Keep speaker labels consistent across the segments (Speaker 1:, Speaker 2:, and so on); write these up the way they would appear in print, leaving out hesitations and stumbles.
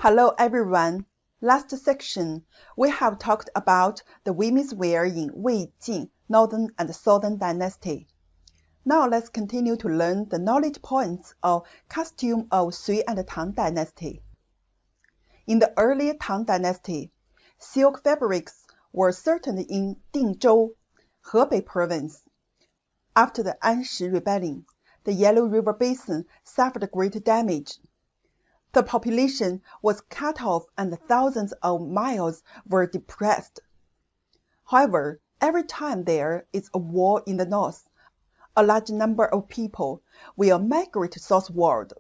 Speaker 1: Hello everyone. Last section, we have talked about the women's wear in Wei Jin, Northern and Southern Dynasty. Now let's continue to learn the knowledge points of costume of Sui and Tang Dynasty. In the early Tang Dynasty, silk fabrics were certain in Dingzhou, Hebei province. After the Anshi Rebellion, the Yellow River Basin suffered great damage. The population was cut off and thousands of miles were depressed. However, every time there is a war in the north, a large number of people will migrate southward.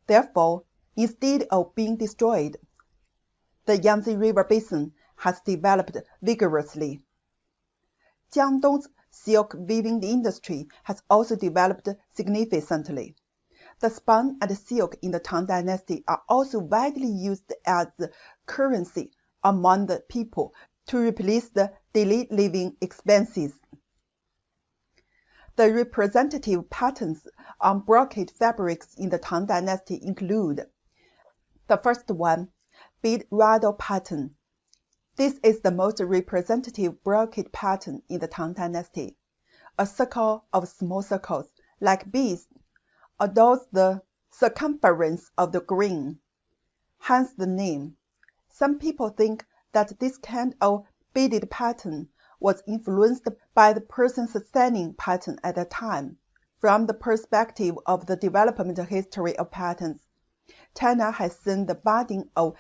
Speaker 1: Therefore, instead of being destroyed, the Yangtze River Basin has developed vigorously. Jiangdong's silk weaving industry has also developed significantly. The spun and silk in the Tang Dynasty are also widely used as currency among the people to replace the daily living expenses. The representative patterns on brocade fabrics in the Tang Dynasty include the first one, bead rattle pattern. This is the most representative brocade pattern in the Tang Dynasty. A circle of small circles, like beads, adorns the circumference of the grain, hence the name. Some people think that this kind of beaded pattern was influenced by the person sustaining pattern at that time. From the perspective of the development history of patterns, China has seen the budding of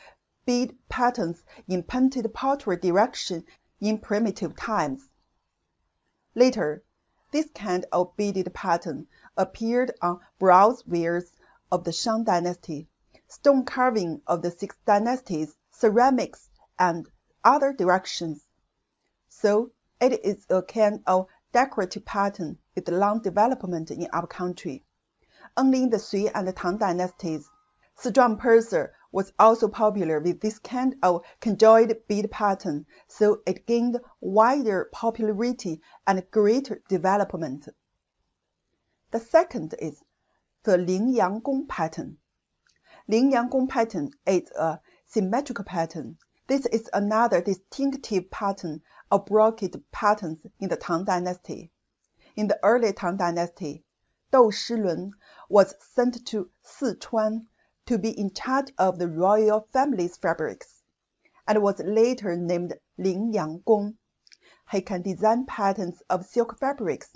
Speaker 1: bead patterns in painted pottery direction in primitive times. Later, this kind of beaded pattern appeared on bronze wares of the Shang Dynasty, stone carving of the Six Dynasties, ceramics, and other directions. So, it is a kind of decorative pattern with long development in our country. Only in the Sui and Tang Dynasties, strong purser was also popular with this kind of conjoined bead pattern, so it gained wider popularity and greater development. The second is the Lingyang Gong pattern. Lingyang Gong pattern is a symmetrical pattern. This is another distinctive pattern of brocade patterns in the Tang Dynasty. In the early Tang Dynasty, Dou Shilun was sent to Sichuan to be in charge of the royal family's fabrics, and was later named Lingyang Gong. He can design patterns of silk fabrics,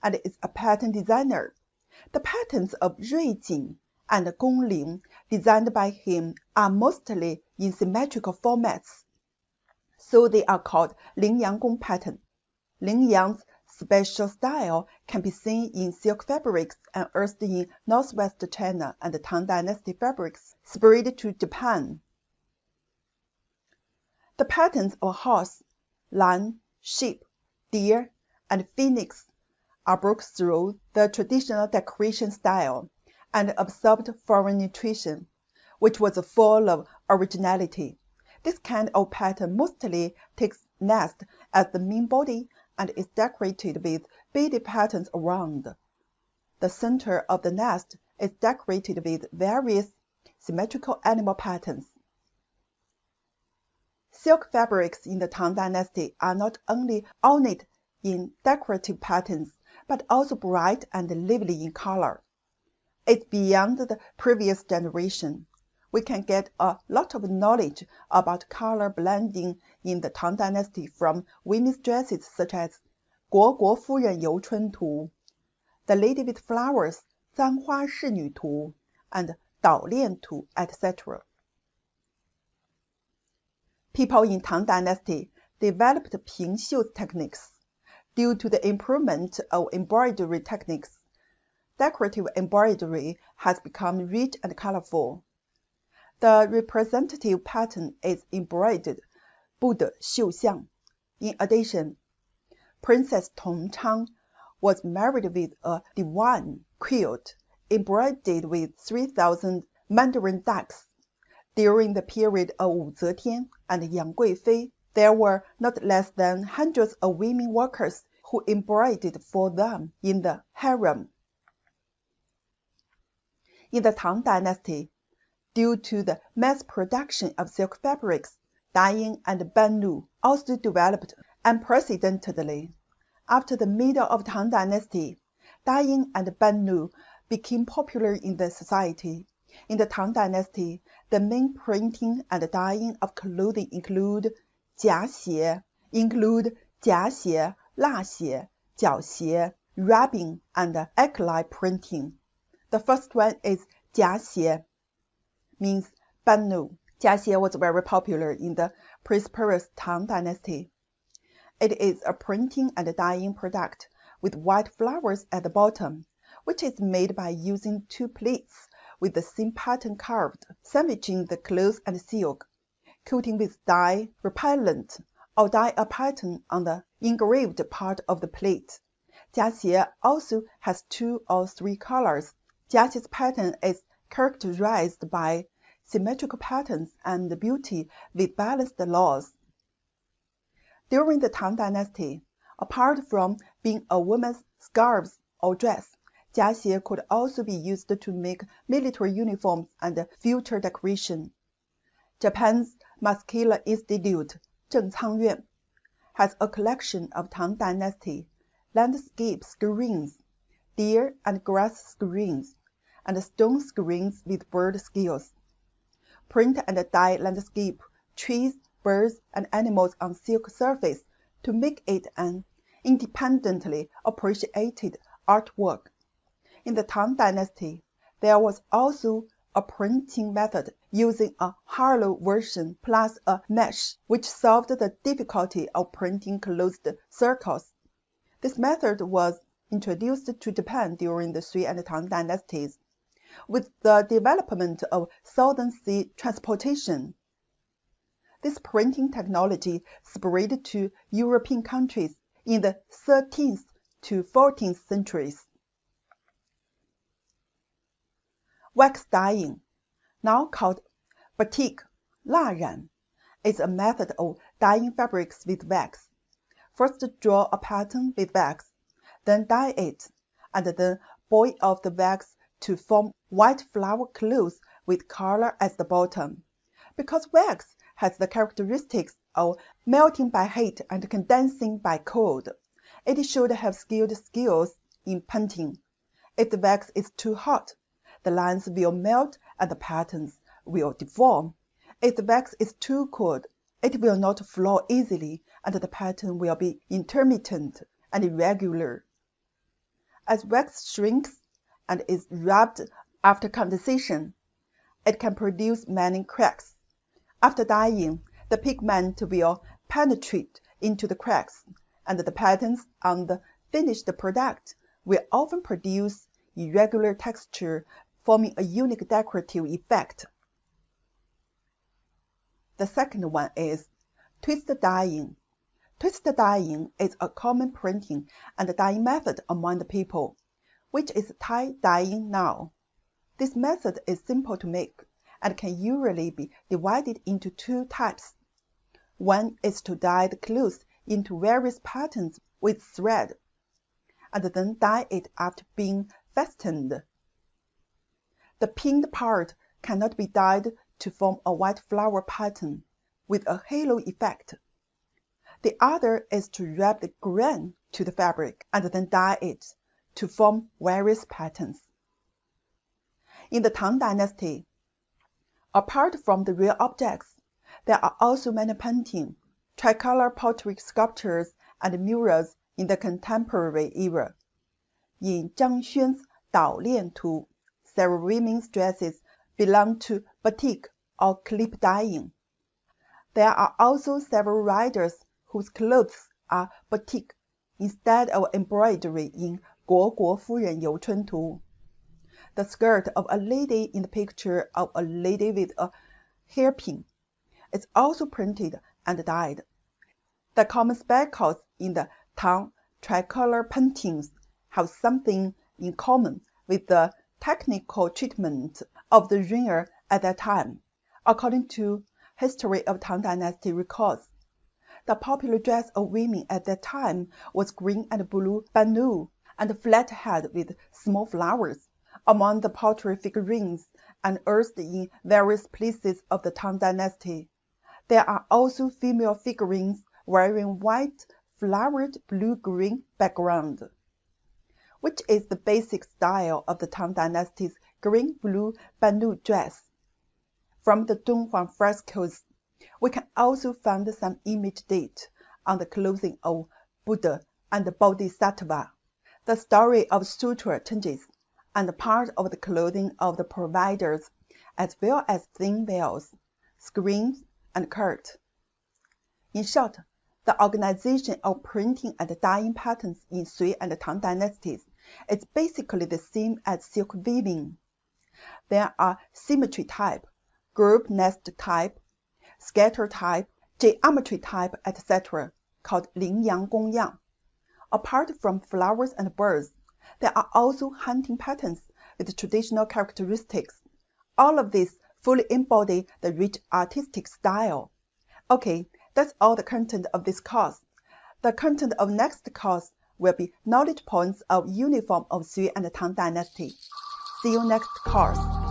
Speaker 1: and is a pattern designer. The patterns of Ruijin and Gongling designed by him are mostly in symmetrical formats, so they are called Lingyang Gong pattern. Lingyang's special style can be seen in silk fabrics unearthed in northwest China and Tang Dynasty fabrics spread to Japan. The patterns of horse, lion, sheep, deer, and phoenix are broke through the traditional decoration style and absorbed foreign nutrition, which was full of originality. This kind of pattern mostly takes nest as the main body and is decorated with beaded patterns around. The center of the nest is decorated with various symmetrical animal patterns. Silk fabrics in the Tang Dynasty are not only ornate in decorative patterns, but also bright and lively in color. It's beyond the previous generation. We can get a lot of knowledge about color blending in the Tang Dynasty from women's dresses such as 国国夫人游春图, The Lady with Flowers, 簪花仕女图, and 捣练图, etc. People in Tang Dynasty developed 平绣 techniques. Due to the improvement of embroidery techniques, decorative embroidery has become rich and colorful. The representative pattern is embroidered 不得绣像. In addition, Princess Tongchang was married with a divan quilt embroidered with 3,000 mandarin ducks. During the period of Wu Zetian and Yang Guifei, there were not less than hundreds of women workers who embroidered for them in the harem. In the Tang Dynasty, Due to the mass production of silk fabrics, dyeing and banu also developed unprecedentedly. After the middle of Tang Dynasty, dyeing and banu became popular in the society. In the Tang Dynasty, the main printing and dyeing of clothing include 夹鞋,蜡鞋, 脚鞋, rubbing, and acrylic printing. The first one is 夹鞋, means banu. 夹鞋 was very popular in the prosperous Tang Dynasty. It is a printing and dyeing product with white flowers at the bottom, which is made by using two plates with the same pattern carved, sandwiching the cloth and silk, coating with dye repellent, or dye a pattern on the engraved part of the plate. 夹鞋 also has 2 or 3 colors. 夹鞋's pattern is characterized by symmetrical patterns and beauty with balanced laws. During the Tang Dynasty, apart from being a woman's scarves or dress, 夹鞋 could also be used to make military uniforms and future decoration. Japan's Muscular Institute, 正仓院, has a collection of Tang Dynasty landscape screens, deer and grass screens, and stone screens with bird skills. Print and dye landscape, trees, birds, and animals on silk surface to make it an independently appreciated artwork. In the Tang Dynasty, there was also a printing method using a hollow version plus a mesh, which solved the difficulty of printing closed circles. This method was introduced to Japan during the Sui and Tang Dynasties. With the development of Southern Sea transportation, this printing technology spread to European countries in the 13th to 14th centuries. Wax dyeing, now called batik, 蜡染, is a method of dyeing fabrics with wax. First draw a pattern with wax, then dye it, and then boil off the wax to form white flower cloth with color at the bottom. Because wax has the characteristics of melting by heat and condensing by cold, it should have skilled skills in painting. If the wax is too hot, the lines will melt and the patterns will deform. If the wax is too cold, it will not flow easily and the pattern will be intermittent and irregular. As wax shrinks and is rubbed after condensation, it can produce many cracks. After dyeing, the pigment will penetrate into the cracks, and the patterns on the finished product will often produce irregular texture, forming a unique decorative effect. The second one is twist dyeing. Twist dyeing is a common printing and dyeing method among the people, which is tie dyeing now. This method is simple to make and can usually be divided into 2 types. One is to dye the cloth into various patterns with thread, and then dye it after being fastened. The pinned part cannot be dyed to form a white flower pattern with a halo effect. The other is to rub the grain to the fabric and then dye it to form various patterns. In the Tang Dynasty, apart from the real objects, there are also many painting, tricolor pottery sculptures, and murals in the contemporary era. In Zhang Xuan's 捣练图, several women's dresses belong to batik or clip dyeing. There are also several riders whose clothes are batik instead of embroidery in 国国夫人游春图. The skirt of a lady in the picture of a lady with a hairpin is also printed and dyed. The common speckles in the Tang tricolor paintings have something in common with the technical treatment of the genre at that time. According to History of Tang Dynasty records, the popular dress of women at that time was green and blue banu and flat hat with small flowers. Among the pottery figurines unearthed in various places of the Tang Dynasty. There are also female figurines wearing white, flowered blue-green background, which is the basic style of the Tang Dynasty's green-blue bandeau dress. From the Dunhuang frescoes, we can also find some image date on the clothing of Buddha and Bodhisattva. The story of sutra changes, and part of the clothing of the providers, as well as thin veils, screens, and curtains. In short, the organization of printing and dyeing patterns in Sui and Tang dynasties is basically the same as silk weaving. There are symmetry type, group nest type, scatter type, geometry type, etc., called 羚羊公样. Apart from flowers and birds, there are also hunting patterns with traditional characteristics. All of these fully embody the rich artistic style. Okay, that's all the content of this course. The content of next course will be knowledge points of uniform of Sui and Tang dynasty. See you next course.